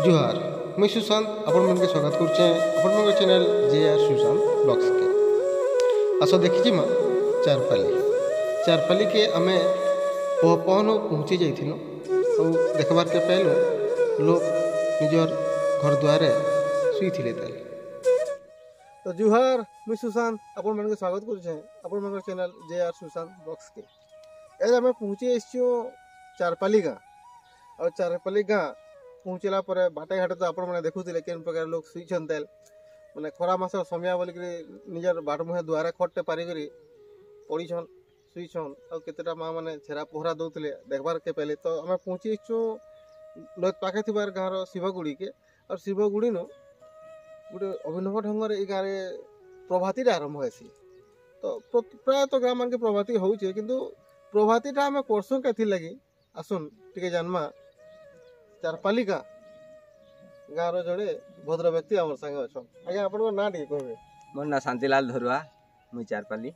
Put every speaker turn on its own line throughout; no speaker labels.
जुहार मुई सुशांत आपण मन के स्वागत करछे आपण मन चैनल जे सुशांत ब्लॉग्स के आस देखी माँ चारपाली के आमे पहन पहुँची जाइथिनु और देखबार के पाइलु लोग निजर घर द्वारे शुई थिले ताले। तो जुहार मुई सुशांत आपण मन के स्वागत करछे आपण मन चैनल जे सुशांत ब्लॉग्स के आज आमे पहुँची आइछो चारपाली गाँ और चारपाली गाँ पहुँचला पर बाटे घाटे तो आपण मैंने देखुले केन प्रकार लोग शुईछन तेल मैंने खरा मास समय बोलिक निजर बाट मुहे द्वारे खटे पारिक पड़ीछन शुईछन और केतेटा माँ मैंने छेरा पहरा दौले देखबार के पहले तो आम पहुँचीचु नद पाखे थी गाँव शिवगुड़ी के और शिवगुड़ी नु गोटे अभिनव ढंग से गाँव में प्रभाती आरंभ होसी तो प्रायतः गाँव मान के प्रभाती होचे किंतु प्रभातीटा आम करसुँ के लगी आसुन टे जानमा चारपाली गाँव जड़े भद्र व्यक्ति आम संगे अच्छा आज्ञा आप ना टे कहे
मोर ना शांतिलाल धरुआ मुई चारपाली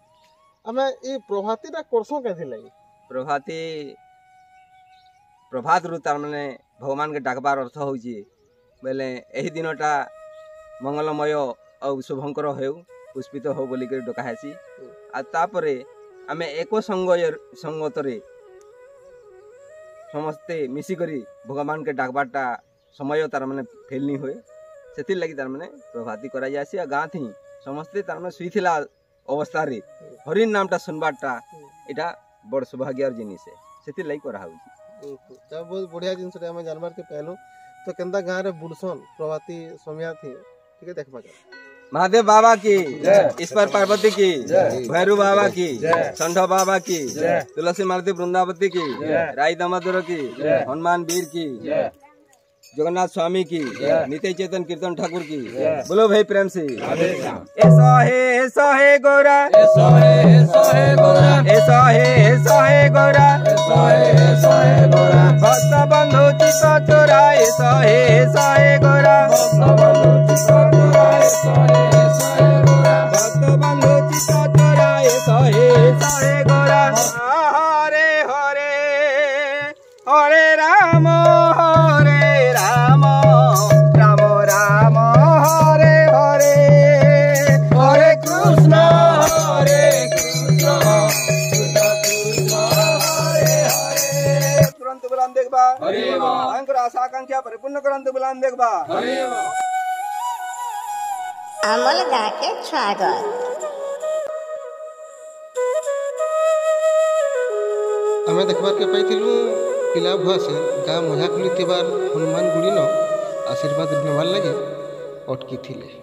आम ये प्रभातीटा करसुँ के लगी
प्रभाती प्रभात रु तार माने भगवान के डाकबार अर्थ होची बेले एही दिनटा मंगलमय और शुभंकर हो पुष्पित हो बोली कर डकाहेसी आ तापरे आमे एको संगतरे समस्ते मिसिकरी भगवान के डाकबारटा समय तार माने फेल नहीं हुए से लगी तार माने प्रभाती करा जासी आ गाँ थी समस्ते तार माने सुईथिला अवस्था रे हरिन नामटा सुनबारटा एटा बड़ सौभाग्यर जिनिस है से लगी करा होची
बहुत बढ़िया जिनस जानवर के पहलू तो केंदा गाँव रे बुलसन प्रभाती समय थी ठीक है देखबा
महादेव बाबा की ईश्वर पार्वती की भैरू बाबा की संढो बाबा की तुलसी मारुति वृंदावती की राई दामोदर की हनुमान वीर की जगन्नाथ स्वामी की नित्य चेतन कीर्तन ठाकुर की बोलो भाई प्रेम से ऐसा है गोरा ऐसा है गोरा भक्त बंधु चित्त चोरा ऐसा है गोरा भक्त बंधु चित्त चोरा ऐसा है गोरा हरे हरे हरे राम आशा आकांक्षा परिपूर्ण करंत बुलान देखबा
अमल गा के स्वागत
आम देखबार के पाइलु पिला भुआ से गाँ मझा खुली हनुमान गुड़ी न आशीर्वाद नेबार लगे अटकी थिले।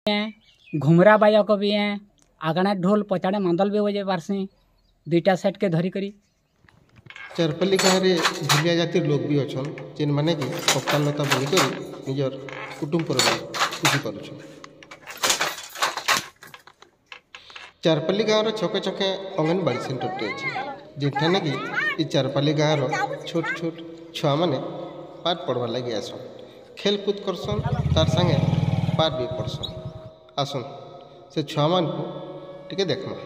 घुमरा बायक भी हैं आगना ढोल पचाड़े मांदल भी बजे पारसी 2टा सेट के धरी करी।
चारपल्ली गाँव में झुलिया जातिर लोग भी अच्छन जेन माने कि कप्तान लता बोलिकर निजर कुटुंब परिवार पुषि पारुछन। चारपल्ली गाँव छके छके अंगनवाड़ी सेंटरटे अच्छे जेठाने कि ये चारपल्ली गाँव छोट छोट छुआ मैंने पाठ पढ़वार लगे आसन खेलकूद करसन तार संगे पाठ भी पढ़सन आसन से छुआ मान को टिके देखमा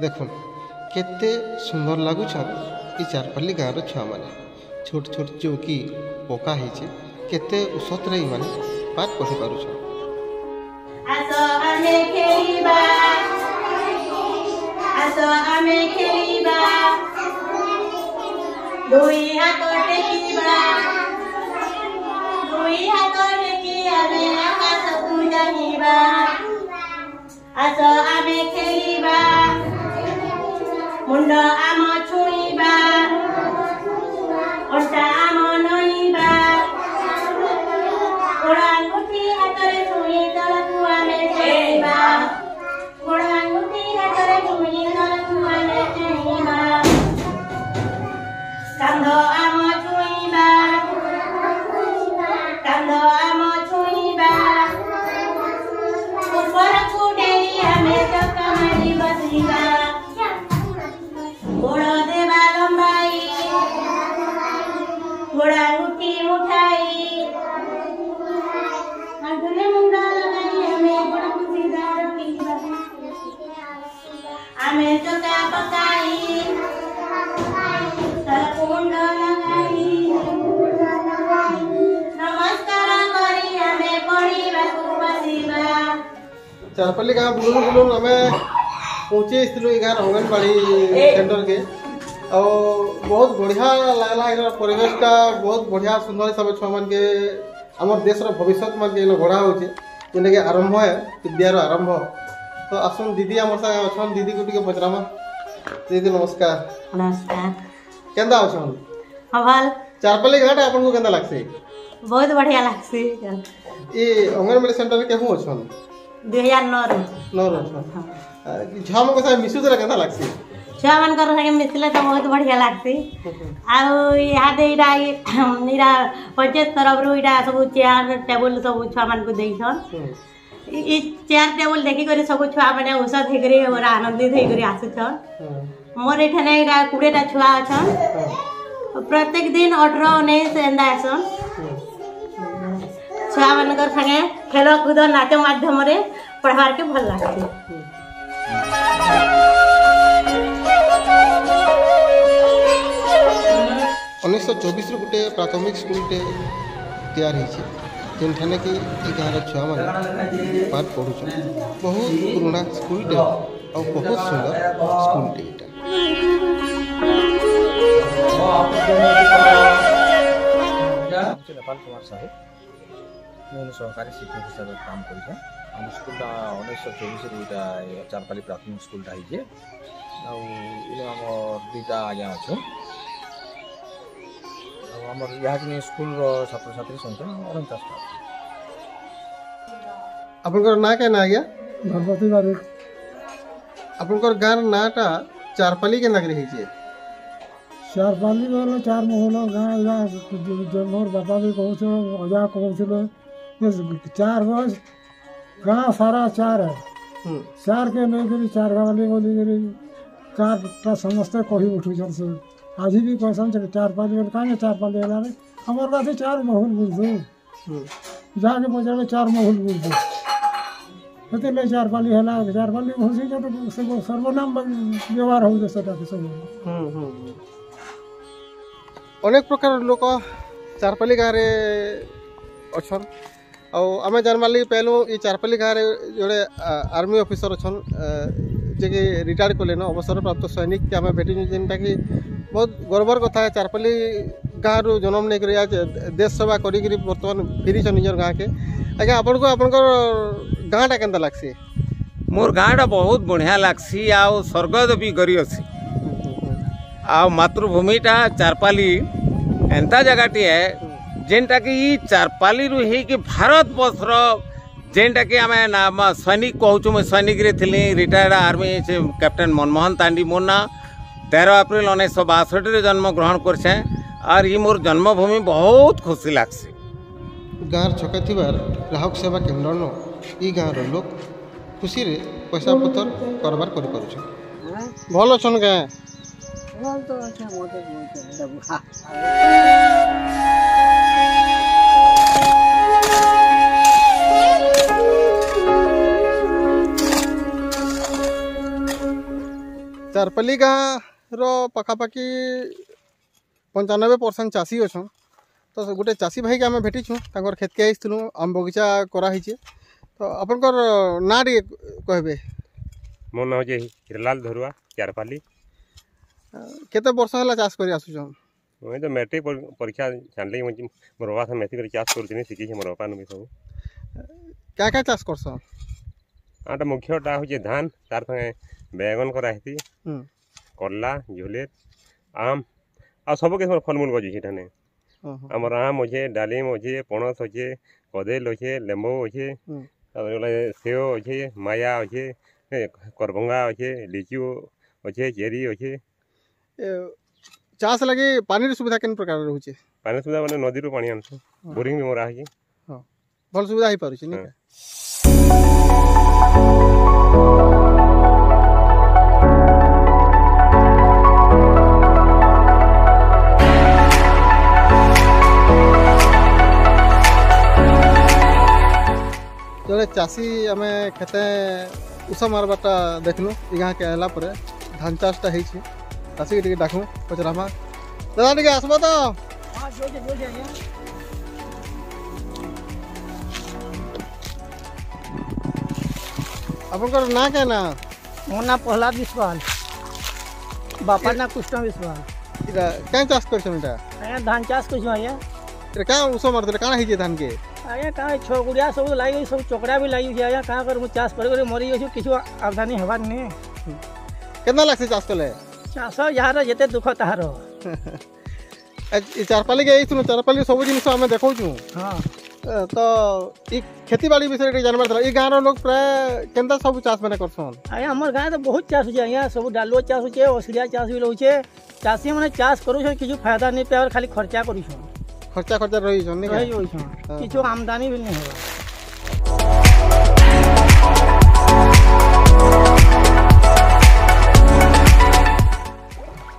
देखुन केते सुंदर लगुछन ये चारपल्ली गाँव छुआ मैंने छोट छोट चौकी पका होइछे केते उसत रे माने पाठ पढ़ी पारुछन।
आसो आमे खेलिबा आसो आमे खेलिबा दुई हाथ टेकिबा दुई हाथ टेकी आमे आकाश को जानिबा आसो आमे खेलिबा मुंड आम छुईबा अंटा आम नईबा गोड़ांगुठी हाथरे छुई तलकु आमे खेलिबा गोड़ांगुठी हाथरे छुई तलकु आमे खेलिबा कांध आम छुईबा कांध आम छुईबा ऊपर कुडेई आमे चक्का मारी बसिबा गोड़ देवा लंबाई गोड़ांगुठी मुठाई आंखले मुंडा लगाई हमें गोड़ सीधा रखीबा आमे चक्का पकाई तलकु मुंडा लगाई नमस्कार करी हमें पढ़ीबा को बसिबा।
चारपल्ली गाँव बुलून बुलून हमें पहुँचे ये गाँव अंगनवाड़ी सेंटर के और बहुत बढ़िया लगला यार परिवेशटा बहुत बढ़िया सुंदर हिसाब छुआ मान के आम देशर भविष्य मान के गढ़ा होचे जेने के आरंभ है विद्यार आरंभ। तो आसन दीदी आम साथ अच्छन दीदी को टिके पचरामा। दीदी नमस्कार।
नमस्कार
केंदा अच्छन
भल
चारपल्ली गाँव आपन को केंदा लागसे?
बहुत बढ़िया लागसी।
ये अंगनवाड़ी सेंटर के केहू अच्छन
2009
नौ अच्छन झा मन के मिसु जरा केंदा लागसे?
छुआ मान संगे मिसले तो बहुत बढ़िया लागसी। आउ यहाँ इरा पंचायत तरफ रू इरा सब चेयर टेबुल सब छुआ मान को देइछन। ई चेयर टेबुल देखि करी सब छुआ माने औषध हे करी और आनंदित हे करी आसुछन। मोर एठाने इरा 20टा छुआ अछन प्रत्येक दिन 18-19 एंदा आसन छुआ मान संगे खेल कूद नाच माध्यम रे पढ़वार के भल लागसी।
1924 गोटे प्राथमिक स्कूलटे तैयार होठाने कि गाँव छुआ मैंने पाठ पढ़ुन बहुत पुराना स्कूलटे और बहुत सुंदर स्कूलटे
नेपाल कुमार साहेब मैं सहकारी शिक्षक हिसाब से काम कर स्कूलटा 1924 चारपाली प्राथमिक स्कूलटा होइए आम 2टा आज्ञा अच्छे आमर यहाँ स्कूल छात्र छात्री संख्या 49टा।
आपनकर ना क्या ना आज्ञा?
भगवती बारिक।
आपनकर गाँव नाटा चारपाली के नगरी है?
चारपाली बोलो 4 महल गाँव मोर बापा भी कहूँ अजा कहूँ 4 बस गाँव सारा 4 है 4 के नहीं करी 4 गाँव बोली करी 4टा समस्ते कही उठुन से आज भी कहसन 4-5 बोल कहीं 4-5 है हमारे पास 4 महल बुझू जाके पचारे 4 महल बुझू तो 4पाली है 4पाली घुसी तो सर्वनाम व्यवहार हो सब
अनेक प्रकार लोक चारपाली गाँव अच्छन आम जानवा लगे पहलू ये चारपाली गाँव जोड़े आर्मी ऑफिसर अच्छन जे कि रिटायर्ड कले अवसर प्राप्त सैनिक के आम भेटी जेनटा कि बहुत गर्वर कथा है। चारपाली गाँव जन्म नहीं कर आज देश सेवा करी बर्तमान फिरी निजर गाँव के आज्ञा आपन को आपन गाँटा केंता लागसी?
मोर गाँटा बहुत बढ़िया लागसी आउ स्वर्गद भी गरी अच्छी आ मातृभूमिटा चारपाली एंता जगहटी है जेनटा कि चारपाली रू है कि भारत वर्षर जेनटा कि आम सैनिक कहूँ मुझे सैनिक थी retired army captain Manmohan Tandi मोर ना 13 एप्रिल 1962 जन्म ग्रहण करछे और ये मोर जन्मभूमि बहुत खुशी लागसी।
गाँव छके थिबार ग्राहक सेवा केन्द्र न ई गाँव लोग खुशी रे पैसा पतर कारोबार करि पारुछन। भल अछन गाँ चारपली गाँ रो पखापाखि 95% चाषी अच्छा तो गोटे चाषी भाई के आम भेटिछुँ खेत के आसलु आम बगीचा कराई तो आपनकर ना टे कहबे।
मो ना हो हिरलाल धरुआ चारपाली।
केते वर्ष होला चाष करि आसुछन?
मुझे तो मैट्रिक परीक्षा छानले मोर बाबा मैट्रिक चाष कर शिखी मोर बापा नु सब
क्या क्या चाष करसन?
आटा मुख्यटा हो धान तार संगे बैगन कराई करला झोलेर आम आ सब किस्म फलमूल गज ठाने आमर आम अच्छे डालिम अच्छे पणस अच्छे कदेल अच्छे लेम्बू अच्छे सेव अच्छे माया अच्छे करभंगा अच्छे लिचू अच्छे चेरी अच्छे।
चाष लगे पानी सुविधा केन प्रकार रोचे?
पानी सुविधा माने नदी रो पानी आनसु बोरिंग भी मोरा है
भल सुविधा ही पारुछि नै। जड़े चाषी आम खेते उष मारबाटा देखलु गाँ के आला पर धान चाषटा है चाषी के डाकू पचरामा दादा टे आसबा तो आपनकर ना क्या ना?
मोर ना प्रहलाद विश्वाल बापा ना कृष्ण विश्वाल।
इरा क्या चाष करछन? इटा
आया धान चाष करछन। आया
इरा क्या उष मारदले काना है धान के?
आया कहाँ छोगुड़िया सब लगे सब चोकड़ा भी लगी आया कहाँ कर चाष कर मरी गई किसी आवधानी हबार नहीं।
कितना लगसे चाष कले?
चाष यार जिते दुख तार
चारपाली के चारपाली सब जिन आम देखु।
हाँ
तो ये खेती बाड़ी विषय जानवर ये गाँव लोग प्राय केनता सब चाष मैंने करसन?
आया हमर गाँव तो बहुत चाष हो यहाँ सब डालुआ चाष हो ओसरिया चाष भी रोचे चाषी मैंने चाष करूँ किसी फायदा नहीं पे और खाली खर्चा करूँ
खर्चा खर्चा रही
किसी आमदनी भी नहीं है।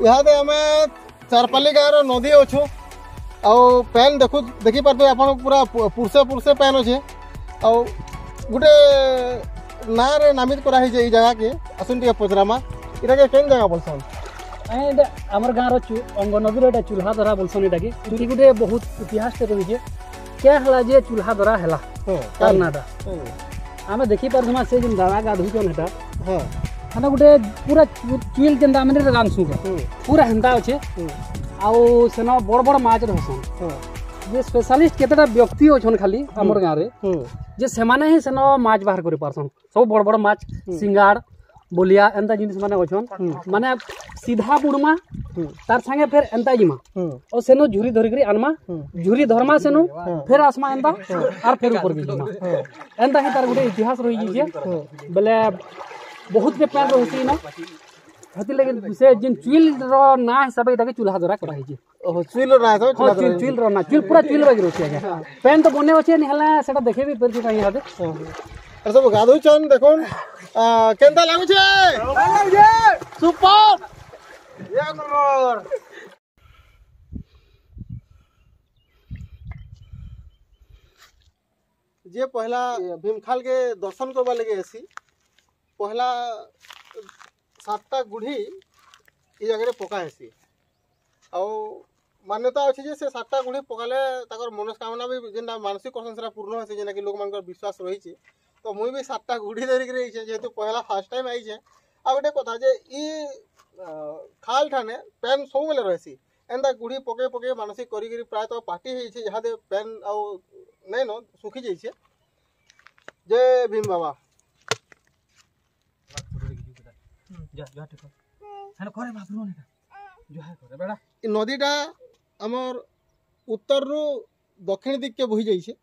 इहादे आमे चारपाली गाँव नदी अच्छु आउ पैन देखी पारे आप पूरा पुरसे पुरसे पैन अच्छे आउ गोटे ना रे नामित कराई जगह के आसन टे पचरामा इटा के केन जगह बोलसन?
आमर गाँव अंग नदी एटा चूल्हा धरा बोलसन एटा कि गोटे बहुत इतिहास रही क्या है जे चूल्हा धरा है कारनाटा आम देखी पार्मा से दादा गाधुचन हेटा हाँ गोटे पूरा चुइल जेनता आम रांधसु पूरा हेन्ता अच्छे आउ सेन बड़ बड़ माछ रहसन जे स्पेशलिस्ट केतेटा व्यक्ति अच्छन खाली आमर गाँव रे जे सेमाने ही सेन माछ बाहर कर पारसन सब बड़ बड़ माछ सिंगाड़ बोलिया एंता जिनिस माने अच्छन माने सीधा बुड़मा तार संगे फिर एंता जिमा और सेनो झुरी धरि करी आनमा झुरी धरमा सेनो फिर आसमा एंता और फिर ऊपर भी जिमा एंता ही तार गोटे इतिहास रही जे बेले बहुत के पैर रहसी ना हति लगे से जिन चुइल रो ना हिसाब के चूल्हा धरा कराई जे
ओह चुइल रो ना तो
चुइल रो ना चुइल पूरा चुइल बागी रहसी आगे पैन तो बने अछि निहला सेटा देखे भी परछि कहीं हादे
अरे सब गाधु चन देखोन केनता लागु छे सुपर एक नंबर। जे पहला भीमखाल के दर्शन करबा लगे आसी पहला 7टा गुढ़ी ये जगह पका हेसी आउ मान्यता अच्छी जे से 7टा गुढ़ी पकाले ताकर मनोकामना भी जेना मानसिक करसन सेरा पूर्ण होसे जेना कि लोग मानकर विश्वास रही छे तो मुई भी 7टा गुढ़ी धरिक रही छे जेहेतु पहला फर्स्ट टाइम आई छे आ गोटे कथा जे ई खाल ठाने पैन सब बेले रहसी एंता गुढ़ी पके पके मानसिक करी करी प्राय तो पार्टी है छे जहां दे पैन आउ नै न सुखी जाई छे। जय भीम बाबा नदीटा आमर उत्तर रु दक्षिण दिख के बही जाइए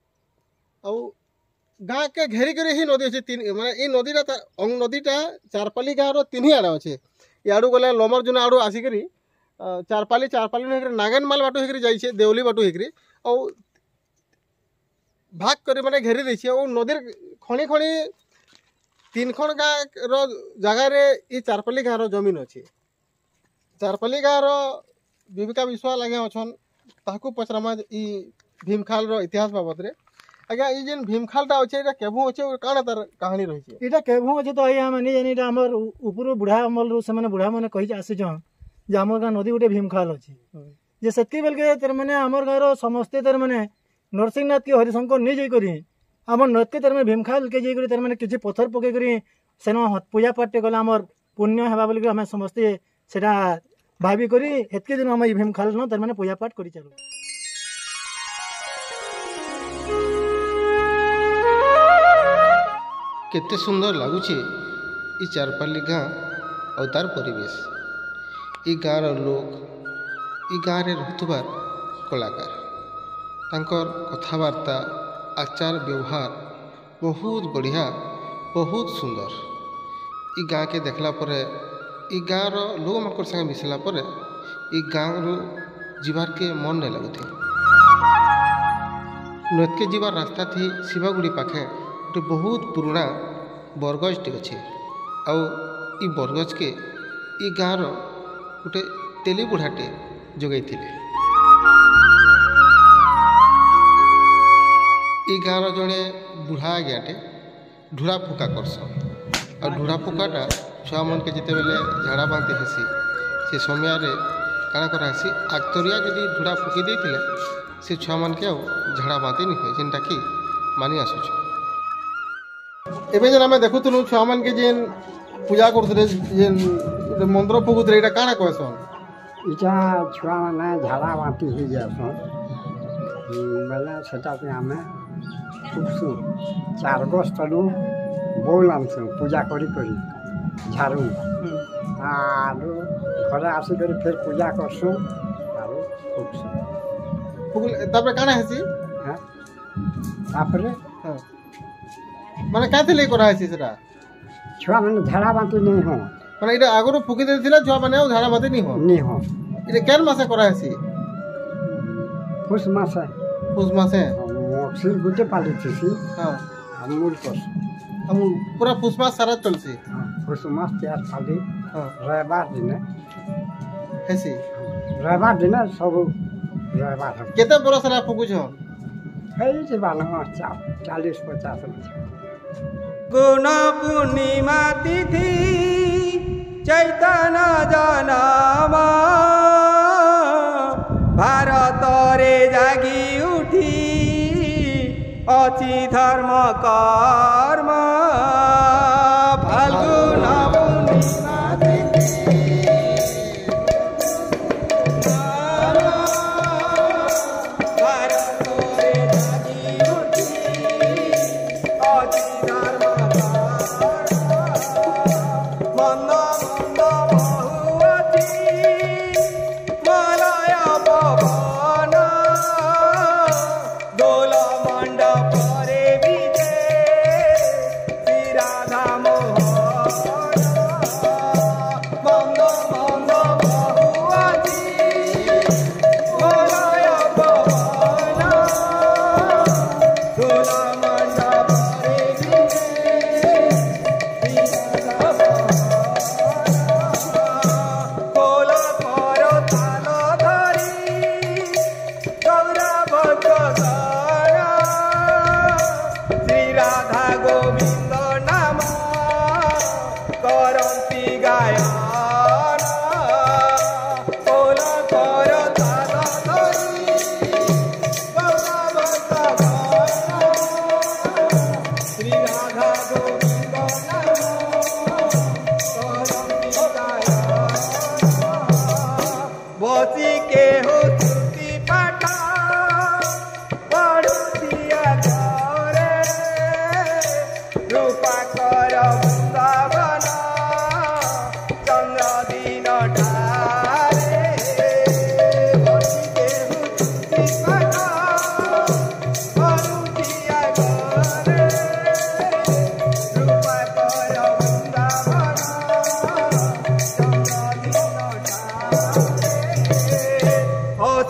गाँ के घेरी कर ही नदी अच्छे तीन माने ये नदीटा अंग नदीटा चारपाली गाँव तीन आड़े अच्छे इाड़ू गले लमरजुना आड़ू आसिक चारपाली नागेन माल बाटू होकर जाइए देवली बाटू होकर और भाग कर माने घेरी देछे और नदीर खणी खणी तीन खण गाँव जगार ये चारपाली गाँव जमीन अच्छे चारपाली गाँव जीविका विश्वास आज्ञा अच्छन ताकू पचरामा ई भीमखाल इतिहास बाबद रे आज्ञा ये जेन भीमखालटा अच्छे ये केभू अच्छे काण तार कहानी रही
इटा केभू अच्छे तो आज्ञा मानी जानी आमर ऊपर बुढ़ा अमल से बुढ़ा मैंने कही आसीछन जे आमर गाँ नदी गोटे भीमखाल अच्छे जे सेतकी बेल के तर मैंने आमर गाँव समस्ते तर मैंने नरसिंहनाथ के हरिशंकर नहीं जाकर आम नद के तरह भीमखाल के जाकर तर मैंने किसी पत्थर पकईकर सेन पूजा पाठ गला आमर पुण्य है बोलिक आम समस्ते सेटा भावी करी हेतके दिन आम भीमखाल न तर मैंने पूजा पाठ कर चलू।
केते सुंदर लगुच ये चारपाली गाँ और तार परिवेश ये गाँव लोग ये गाँव में रुबार कलाकार तांकर कथबार्ता आचार व्यवहार बहुत बढ़िया बहुत सुंदर ये गाँ के देखला परे ये गाँव लोग मान संगे मिसला परे ये गाँव रू जीवार के मन नहीं लगुथे नद के जीवार रास्ता थी शिवागुड़ी पाखे गोटे बहुत पुराना बरगजटे अच्छे आउ ई बरगज के ई गाँव गोटे तेली बुढ़ाटे जोगाई ई गाँव जड़े बुढ़ा आज्ञाटे ढुड़ा फुका करसन और ढुड़ा फुकाटा छुआ मन के जिते बेले झाड़ा बांति हेसी से समय काଣା करासी आगतरिया जदि ढुड़ा फुकी देते से छुआ मन के झाड़ा बांति नहीं हुए जेनटा कि मानि आसुछ एबे जन आम देखुलु छुआ मन के जेन पूजा करते जेन मंत्र फुकुते यहाँ काଣା कहसन
इटा छुआ मैंने झाड़ा बांति हो जासन बेले सेटा आम उठसु 4 गज तलु बोल आनसु पूजा करी झाड़ू आरो घरे आसिक फिर पूजा करसु आरो उठसु
तापर काना हेसी
हां तापर
माने काथे ले करा हेसी सेटा
छुआ माने झाड़ा बांति नहीं हो
माने इटा आगरो फुकी देथिला छुआ माने झाड़ा बांति नहीं हो इटा केन मासे करा हेसी
पुष मासे मोक्सी गुटे पाली थी हां अमूल कोस
अमूल पूरा पुष्पा सारा चलसी
पुष मास तैयार पाली रविवार दिन
हेसी
रविवार दिन सब रविवार
केते बरस रा फुकु छ
है जे बानो 40-50
गुण पूर्णिमा तिथि चैतन्य जनमा भारत रे जागी उठी अची धर्म कर्म फाल्गुन पूर्णिमा तिथि भारत रे जागी उठी अची धर्म कर्म मंद बहुअति मलय पवन दोल मंडप रे विजे श्री राधा मोहन मंद बहुअति मलय पवन दोल मंडप रे विजे श्री राधा कोल कर ताल धरी गौरव श्री राधा गोविंद नाम करती गायन कोल कर ताल धरी गौरव श्री राधा गोविंद नाम करती गायन बसी के हो स्तुति पाठ पढ़ुतिया घरे रूपा कर वृंदावन चंद्र दिन ठारे बसी के हो स्तुति पाठ पढ़ुतिया घरे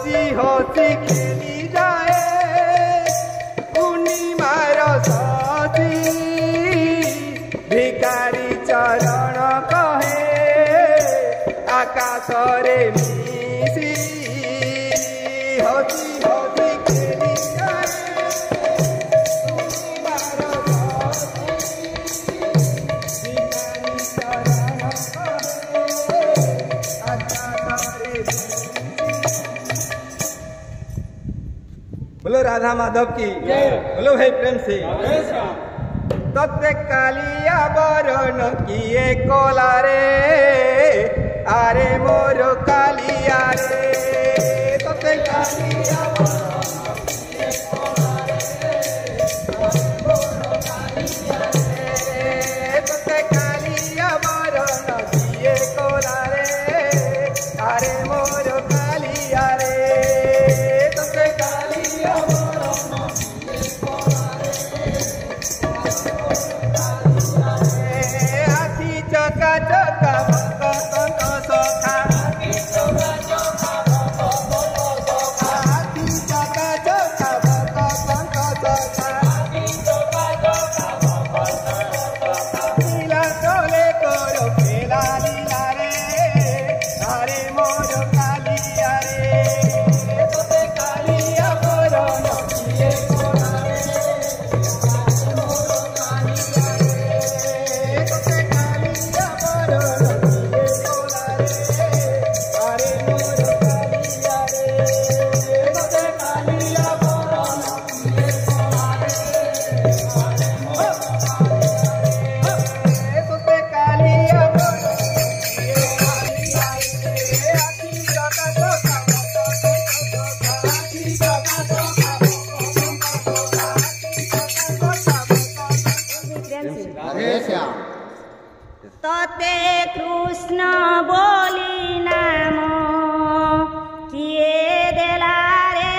हसी हसी खेली जाए पूर्णिमार सती भिकारी चरण कहे आकाश रे मिसी हसी हसी खेली जाए पूर्णिमार सती भिकारी चरण कहे आकाश रे बोलो राधा माधव की बोलो भाई प्रेम से तत्ते कालिया बरण किए कोला रे आरे मोर कालिया रे तत्ते कालिया बरण किए कोला रे तत्ते कालिया बरण किए कोला रे आरे मोर कालिया रे तत्ते कालिया चका चका कंक सखा चका चका कंक सखा लीला चले करो खेला लीला रे अरे मोर कालिया रे तोते कालिया बरण किए कोला रे मोर कालिया रे तोते कालिया बरण किए कोला रे अरे मोर कालिया रे तोते कालिया बरण किए कोला रे तोते कालिया बरण किए कालिया रे आखी चका चका आखी चका चका
तोते कृष्ण बोली नाम किए देला रे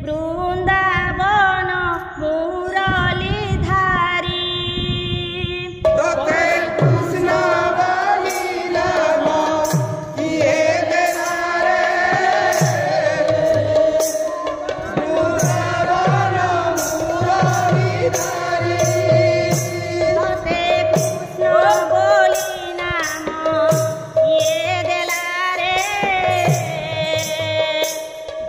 बृंदावन मुरली धारी
तोते कृष्ण बोली नाम किए देला रे बृंदावन मुरली धारी
तोते कृष्ण बोली नाम किए देला रे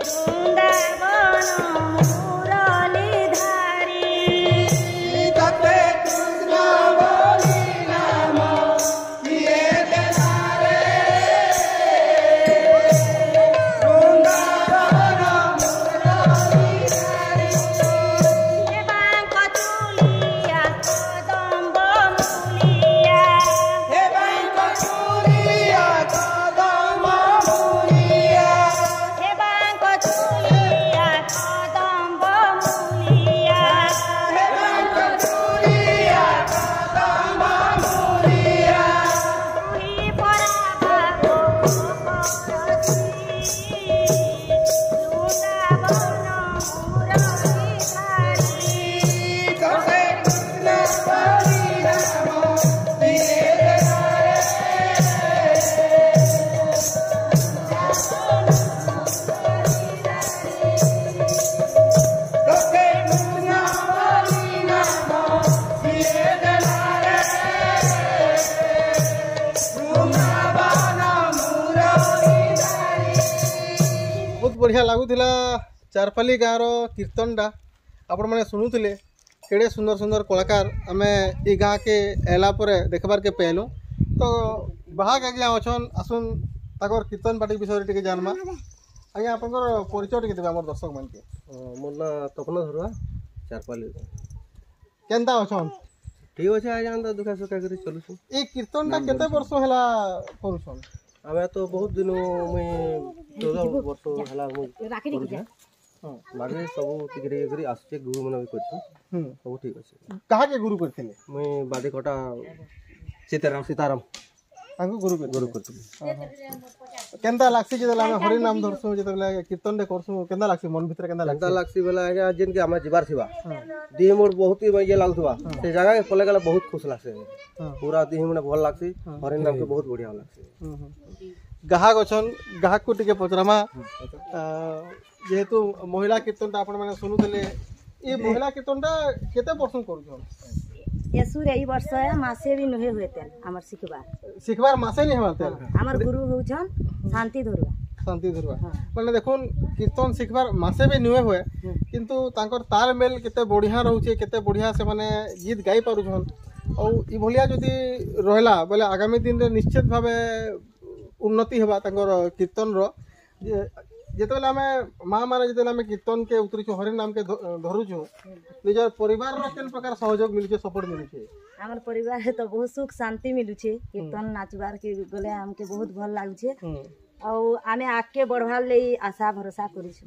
बृंदावन मुरली धारी
तोते कृष्ण बोली नाम किए देला रे बृंदावन मुरली धारी
बांक चुलिया कदम्ब मूलिया
हे बांक चुलिया कदम मूलिया
हे बांक चुलिया कदम्ब मूलिया
हे बांक चुलिया कदम मूलिया
तुही पराबा परसी बृंदावन मुरली धारी
तोते कृष्ण बोली नाम किए देला रे तोते कृष्ण बोली नाम किए देला रे बृंदावन मुरली धारी
बहुत बढ़िया लगुला चारपाली गाँव कीर्तनटा आपण मैंने शुणुले केड़े सुंदर सुंदर कलाकार आम ये गाँ के एला पर देखबार के पेलु तो बाहर आज्ञा अच्छन आसुन ताकर कीर्तन पार्टी विषय टे जानमा आज्ञा आप परिचय टे देवे आम दर्शक मान के
मोर ना तपन धरुआ चारपाली
केनता अच्छन
ठीक अच्छे आज्ञा दुखा सुखा कर चलुछु
ये कीर्तनटा केते वर्ष हैला करूछन
आमे तो बहुत दिन मुई 14 वर्ष हला मुई बागे सब टिके करी आसचे गुरु मन भी करछु सब ठीक अछि
कहा के गुरु करथिले
मुई बादे कोटा सीताराम
गुरु करथिले केनता लागसी जेतला हम हरि नाम धरसु जेतला कीर्तन रे करसु केनता लागसी मन भीतर केनता
लागसी बेला आगे जिन के हम जिबार थिबा देह मोर बहुत ही ये लागथुबा से जगह के पले गला बहुत खुश लागसे पूरा देह मन भल लागसी हरि नाम के बहुत बढ़िया लागसी
गाहक अछन गाहक को टिके पचरामा जेहेतु महिला कीर्तनटा आपण माने सुनुतले ये महिला कीर्तनटा केते पसंद करूछन
यसुर एई वर्ष मासे भी नुहे हुए तेल हमर
सिखबार मासे नहीं हमार
हमर गुरु होछन शांति धरुआ माने देखुन कीर्तन सिखबार मासे भी नुहे हुए किंतु तांकर ताल मेल केते बढ़िया रहउचे केते बढ़िया से माने गीत गाई पारुछन और ई भलिया जदी रहला बोले आगामी दिन रे निश्चित भावे उन्नति हेबा तांकर कीर्तन रो जेतेबेले आमे माँ माने जेतेबेले आमे कीर्तन के उतरिछु हरि नाम के धरुछु निजर परिवार रो केन प्रकार सहयोग मिलुचे सपोर्ट मिलुचे हमर परिवार तो बहुत सुख शांति मिलुचे कीर्तन नाचबार के गले हमके बहुत भल लागुचे और आमे आके बढ़वार ले आशा भरोसा करिछु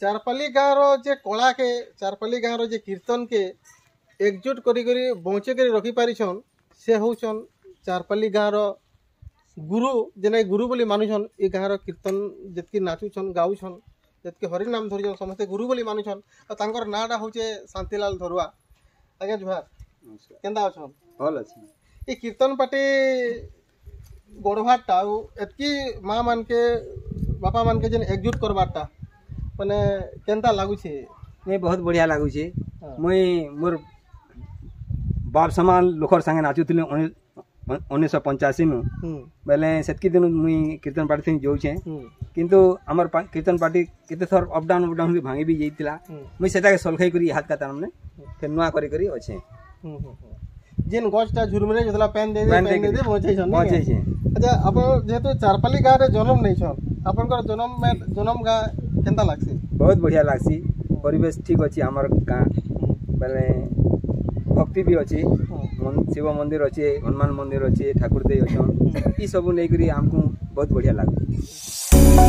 चारपाली गाँव रो जे कला के चारपाली गाँव रो जे कीर्तन के एकजुट करी करी बंचे करी रखी पारिछन से होछन चारपाली गाँव रो गुरु जेने गुरु बोली मानुछन ए गाँव कीर्तन जितकी नाचुछन गाउछन जितके हरि नाम धरिछन समस्ते गुरु बोली मानुछन और तांकर नाटा होचे शांतिलाल धरुआ आज्ञा जुहार केंदा अछन
भल अछि
ए कीर्तन पार्टी गढ़वाटा एतकी माँ मान के बापा मान के जेन एकजुट करवाटा माने केंता लागुछे
नहीं बहुत बढ़िया लागुछे मुई मोर बाप समान लोकर संगे नाचुथिले 1985 नु बेले सेतकी दिन मुई कीर्तन पार्टी थी जोछे किंतु हमर कीर्तन पार्टी केते थर अप डाउन भी भांगी भी जैतिला मुई सेटा के सलखै करी हाथ का तारमने फेर नुआ करी करी अछि
जेन गछटा झुरमरे जतला पेन दे पहुंचै छन अच्छा अपन जेहेतु चारपाली गाँव रे जन्म नै छन आपनकर जन्म गा केंता लागसी
बहुत बढ़िया लागसी परिवेश ठीक अछि हमर गाँव बेले भक्ति भी अच्छी शिव मंदिर अच्छे हनुमान मंदिर अच्छे ठाकुर दे अच्छन ई सब नहीं करी हमको बहुत बढ़िया लगे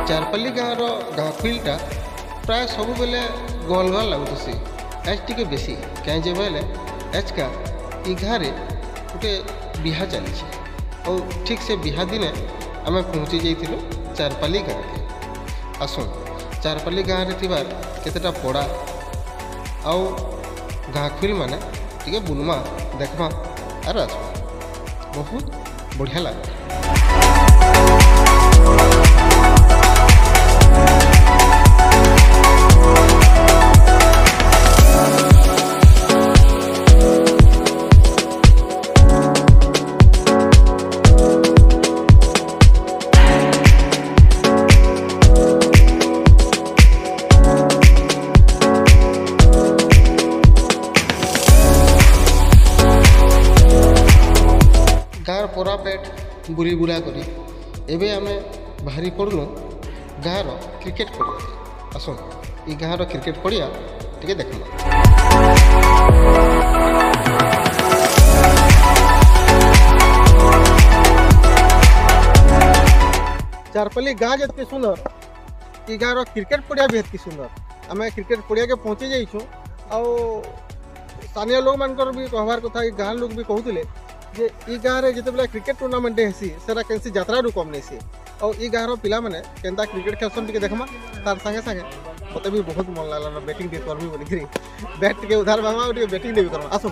चारपाली गाँव गाँखुलटा प्राय सब बेले गल गल लगुसी आज टी बेसी कहीं बोले आजका ई गाँव गोटे बिहा चली और ठीक से बिहा दिने आम पहुँची जाइलु चारपाली गाँव के आसुन चारपाली गाँव में केतेटा पड़ा आउ गाँखुल माने टिके बुलमा देखमा आर आसमा बहुत बढ़िया लगे गाँव पोरापेट बुरी बुला करी एबे आमे बाहरी पड़नु गाँव क्रिकेट पड़िया आसुन ई गाँव क्रिकेट पड़िया टिके देखमा चारपाली गाँव जितकी सुंदर ई गाँव क्रिकेट पड़िया भी हेतकी सुंदर आमे क्रिकेट पड़िया के पहुँची जाइछु स्थानीय लोक मानकर भी कहबार कथा गाँव लोग भी कहते जे ई गाँव रे जिते क्रिकेट टूर्नामेंट हेसी सेरा कैंसी यात्रा रु कम नहीं और ई गाँव पिला माने केंता क्रिकेट खेलसन टिके देखमा तार संगे संगे मते भी बहुत मन लागला बैटिंग टे करबी बोली करी बैट के उधार मामा टिके बैटिंग देबी करबा आसु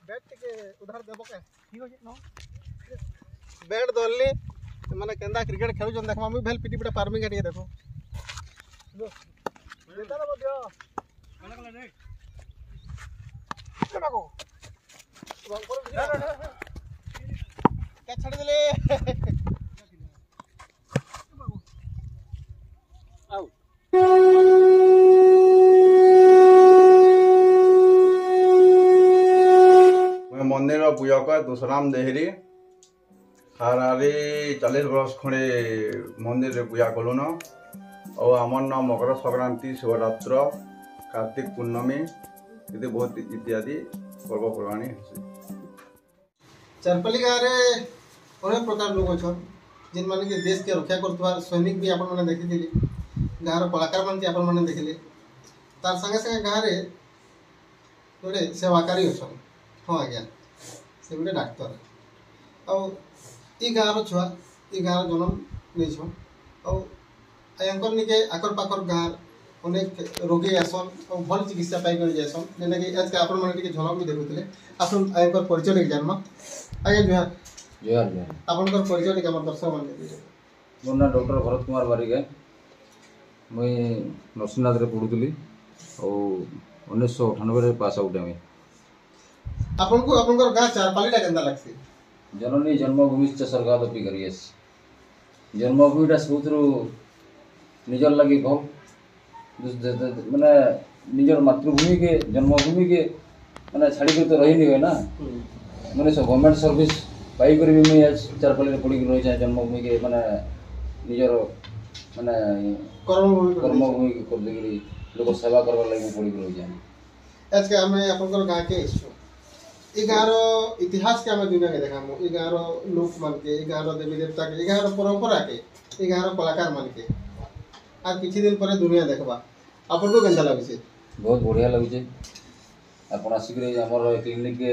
बैट टिके उधार देबो के ठीक हो जे न बैट दलली माने केंदा क्रिकेट खेलु जन देखमा मी भेल पिटी पिटा पारमी के देखो देता ना बदियो कला कला देख चलो क्या छड़ देले आओ
मैं मंदिर पूजक तुषराम देहरी हारारी 40 वर्ष खड़े मंदिर रे पूजा कलुन और आमर नाम मकर संक्रांति शिवरात्र कार्तिक पूर्णमी ये बहुत इत्यादि पर्वपर्वाणी
चारपाली गाँव रे अनेक प्रकार लोग अच्छा
जिन माने कि देश के रक्षा करथुवा सैनिक भी आपण माने देखिथिले गाँव कलाकार मान आपण माने देखिले तार संगे संगे गाँव रे गोटे सेवाकारी अछन हाँ आज्ञा से गोटे डाक्तर आउ ई गाँव छुआ ई गाँव जन्म नहीं आयकर निके आकर पाकर गाँव अनेक रोगी आसन और भल चिकित्सा पाई कर जासन जेना कि आज के आपण माने टिके झलक भी देखुतले आसन आयकर परिचय लेके जानमा आगे जुहार
जुहार जुहार
आपनकर परिचय टिके हमर दर्शक मान दे
मोर ना डॉक्टर भरत कुमार बारिक है मुई नरसिंहनाथ रे पढुतली और 1998 रे पास आउट है
आपनको आपनकर गाँ चारपालीटा केंदा लागसी
जननी जन्मभूमि च स्वर्गात अपि करियस जन्मभूमिटा सबुतरु निजर लगी भल माने निजर मातृभूमि के जन्मभूमि के माने छाड़ी के तो रही नहीं है ना मैंने सब गवर्नमेंट सर्विस पाई कर भी मैं चारपाली पढ़ी रही जाए जन्मभूमि के माने निजर माने कर्मभूमि के कर देगी लोग सेवा करवा लगी पढ़ी रही जाए
आज के हमें आपनकर गाँ के ई गाँव इतिहास के हमें दुनिया के देखामु ई गाँव लोक मान के ई गाँव देवी देवता के ई गाँव परंपरा के ई गाँव कलाकार मान के आज किछि दिन पर दुनिया देखबा आपन को केंदा लागै छै
बहुत बढ़िया लागै छै अपन आसिक रे हमर क्लिनिक के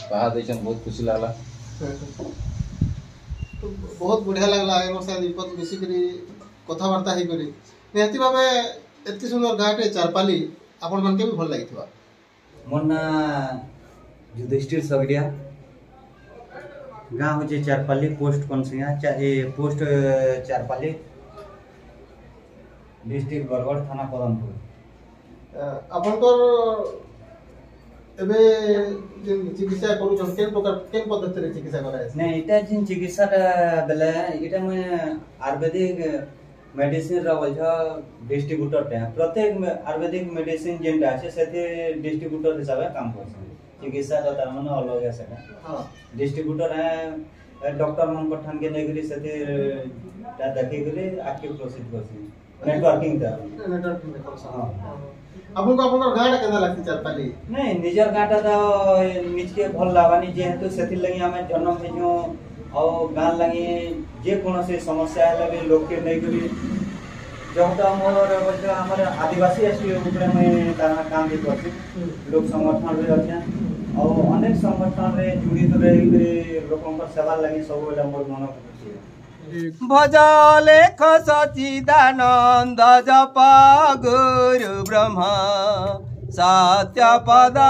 कहा दैछन बहुत खुशी लागला
बहुत बढ़िया लागला एमर से विपद बेसी करी कथा वार्ता हे करी निहति भाबे एति सुंदर गाँटे चारपाली आपन मन के भी भल लागितबा
मोर ना युधिष्ठिर सगड़िया गाँव हो चारपाली पोस्ट कनसिया पोस्ट चारपाली डिस्ट्रिक्ट बरगढ़ थाना पदमपुर
आपनकर एबे चिकित्सा करू केन प्रकार केन पद्धति रे चिकित्सा कराय
नहीं इटा जिन चिकित्सा बेले इटा मैं आयुर्वेदिक मेडिसिन रा बोल डिस्ट्रीब्यूटर टे प्रत्येक आयुर्वेदिक मेडिसिन जेनटा আছে সেতে डिस्ट्रीब्यूटर हिसाब काम करछन चिकित्सा का तार माने अलग है सेटा हां डिस्ट्रीब्यूटर है डॉक्टर मन को ठान के नेगरी सेते ता देखि गले एक्टिव प्रोसीड करछन नेटवर्किंग ता
नेटवर्किंग करछन हां आपन गाँटा केना लागती चारपाली
नहीं निजर गाँटा तो निजके भल लागानी जेहेतु सेति लगी हमें जन्म भेजो और गाँव लगी जे कौन से समस्या है लगे लोग के नहीं करी जहाँ मोर हमार आदिवासी ऊपर में काम भी करती लोग संगठन रे अच्छा और अनेक संगठन रे जुड़ित रही लोगों का सेवा लगी सब बेला मोर मन
भजले सचिदानंद जप गुरु ब्रह्मा सत्यपदा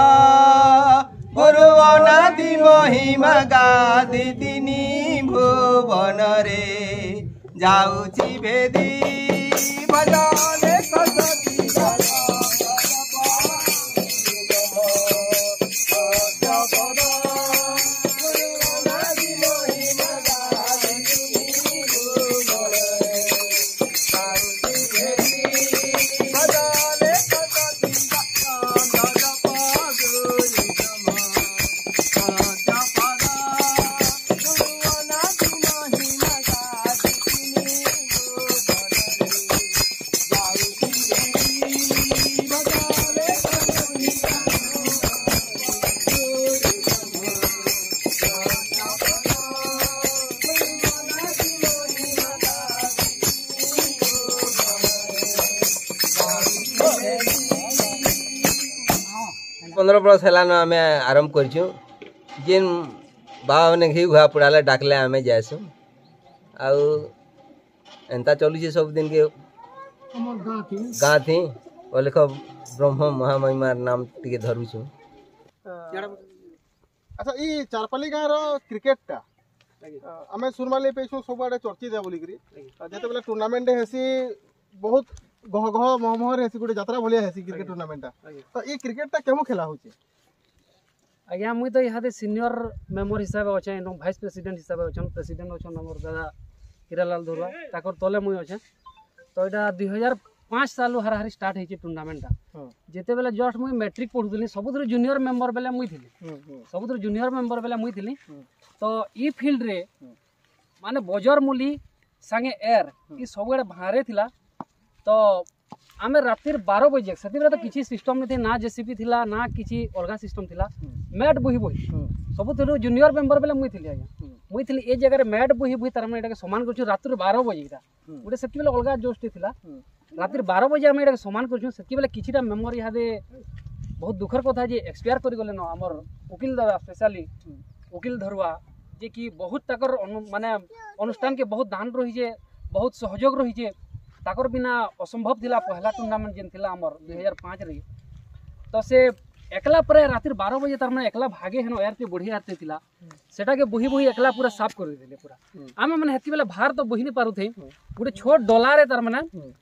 गुरु अनादि महिमा गादि तिनी भुवन रे जाउची भेदी भजले पंद्रह बरस है आम आरंभ करछुँ जेन बाबा मैंने घी घुआ पुड़ाले डाकले आम जाएसु आउ एंता चलुचे सब दिन के गाँ थी लेख ब्रह्म महामहिमार नाम टिके धरुछु।
अच्छा ई चारपाली गाँव रो क्रिकेटटा आमे सुरमाले पेछु सब आडे चर्चित है बोली करी जते बेला टूर्नामेंट हेसी बहुत गह गह महमहर हेसी गोटे यात्रा भलिया हेसी क्रिकेट टूर्नामेंटा तो ई क्रिकेटटा केमु खेला होची
आज्ञा मुई तो यहाँ सीनियर मेम्बर हिसाब अच्छे एवं भाइस प्रेसिडेंट हिसाब अच्छे प्रेसिडेंट अच्छन मोर दादा हीरालाल धरुआ ताकर तले मुई अच्छे तो यहाँ 2005 साल हाराहारी स्टार्ट होती टूर्नामेंटा जिते बेले जस्ट मुई मैट्रिक पढ़ुली सबुठ जूनियर मेम्बर बेले मुई थी सबुठ जूनियर मेम्बर बेले मुई थी तो ई फील्ड रे माने बजर मूली सांगे एर ई सब बाहर थिला तो आमे रातिर 12 बजे से तो किसी सिस्टम नहीं थे ना जेसीबी थिला ना किसी अलग सिस्टम थिला मैट बोही बोही सब थी जूनियर मेंबर बेले मुई थी आज्ञा मुई थी ए जगह मैट बोही बोही तार मैंने सामान कर रातिर 12 बजे गोटे से अलग जोश थिला रातिर 12 बजे आम ये सामान कर किसी मेम्बर इहादे बहुत दुखर कथा जे एक्सपायर कर गले न आमर वकिल दादा स्पेशली वकिल धरुआ जे कि बहुत ताकर माने अनुष्ठान के बहुत दान रही बहुत सहयोग रही ताकर बिना असंभव थिला पहला टूर्नामेंट जेन थिला आमर 2005 रे तो से एकला पर रातिर 12 बजे तार माने एकला भागे हेनो यार के बढ़िया आते थिला सेटा के बोही बोही एकला पूरा साफ कर देले पूरा आमे माने हेती बेला भार तो बोही नहीं पारु थे गुटे छोट डॉलर रे तार माने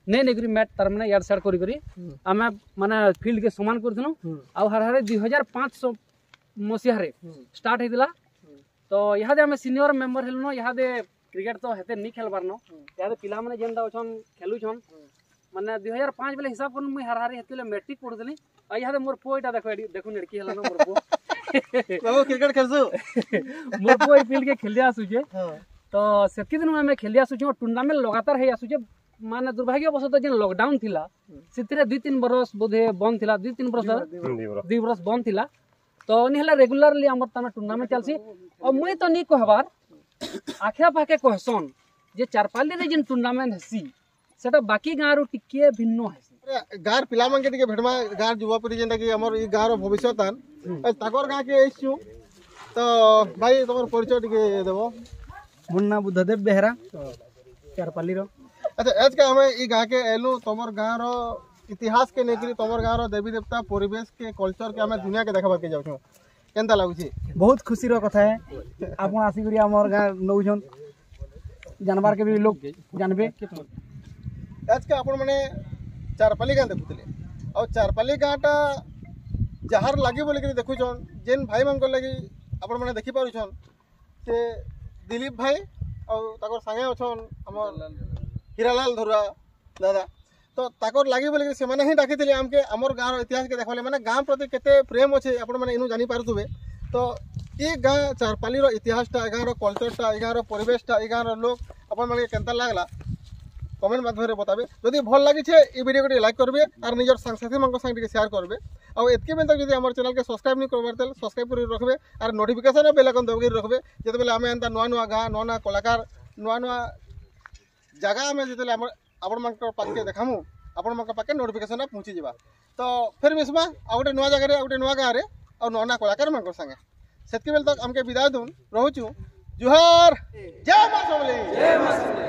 ने नेगरी मैट तार माने यार साइड करी करी आमे माने फील्ड के समान करथनो आ हर हर 2500 मसिया रे स्टार्ट हेतिला तो यहाँ दे आमे सीनियर मेंबर हेलनो यहाँ दे क्रिकेट तो हेते नहीं खेलबार न यहाँ दे पिला माने जेनटा अछन खेलु छन माने 2005 बेले हिसाब करन मुई हर हर हेतिले मैट्रिक पढुतली आ यहाँ दे मोर पोइटा देखो लड़की हला न मोर पो
बाबू क्रिकेट खेलसु
मोर पो ई फील्ड के खेलिया आसु जे तो सेति दिन में खेलिया आसु जे टूर्नामेंट लगातार हे आसु जे माने दुर्भाग्यवशत जेन लॉकडाउन थिला सितरे 2-3 बरस बोधे बंद थिला 2-3 बरस 2 बरस बंद थिला तो निहला रेगुलरली हमर तना टूर्नामेंट चलसी और मुई तो नहीं कहबार आखे पाखे कहसन जे चारपाली रे जेन टूर्नामेंट हेसी सेटा बाकी गाँ रो टिके भिन्न हेसी
गाँर पिला मन के टिके भेटमा गाँर युवापीढ़ी जेनटा कि हमर ई गाँर भविष्य तान ताकर गाँ के आइछु तो भाई तमर परिचय टिके देबो
मुन्ना बुद्धदेव बेहरा चारपाली रो
अच्छा आज के हमें ई गाँ के एलु तमर गाँ रो इतिहास के नेकरी तमर गाँव रो देवी देवता परिवेश के कल्चर के हमें दुनिया के देखा के जाऊ केनता लागुची
बहुत खुशी रो कथा है आपन आसी करी हमर गाँव नौजन जानवर के भी लोग जानबे
आज के आपण माने चारपाली गाँ देखुतले और चारपाली गाँटा जहार लगे बोल देखुन जेन भाई मान लगे आपण मैंने देखी पारुछन से दिलीप भाई और सागे अच्छन आम हीरालाल धरुआ दादा तो ताकर लगे बोल से मैंने ही डाकी आमके आमर गाँव इतिहास के देखा मैंने गाँव प्रति केते प्रेम अच्छे आपण मैंने इनू जानी पारुथुबे तो ये गाँ चारपाली इतिहासटा गाँव कल्चरटा गाँव परिवेशटा गाँव लोग आपण मैंने केनता लागला कमेंट माध्यम बताबे जदि भल लगी ये वीडियो को लाइक करबे और निजर साथी मान संगे शेयर करबे और एतके बेन तक जदि हमर चैनल के सब्सक्राइब नहीं करबार तेल सब्सक्राइब कर रखबे और नोटिफिकेशन बेल आइकन दबाई रखबे जते बेले आमे एंता नवा नवा गाँ नवा नवा कलाकार नवा नवा जगह आमे जते आपण मान पाके देखामु आपण मान पाके नोटिफिकेशन पहुंची जिबा तो फिर मिसमा आ गोटे नवा जगह रे आ गोटे नवा गाँ रे और नवा नवा कलाकार मान संगे सेतके बेल तक हमके विदाय दून रहूछु जुहार जय मां समलेई।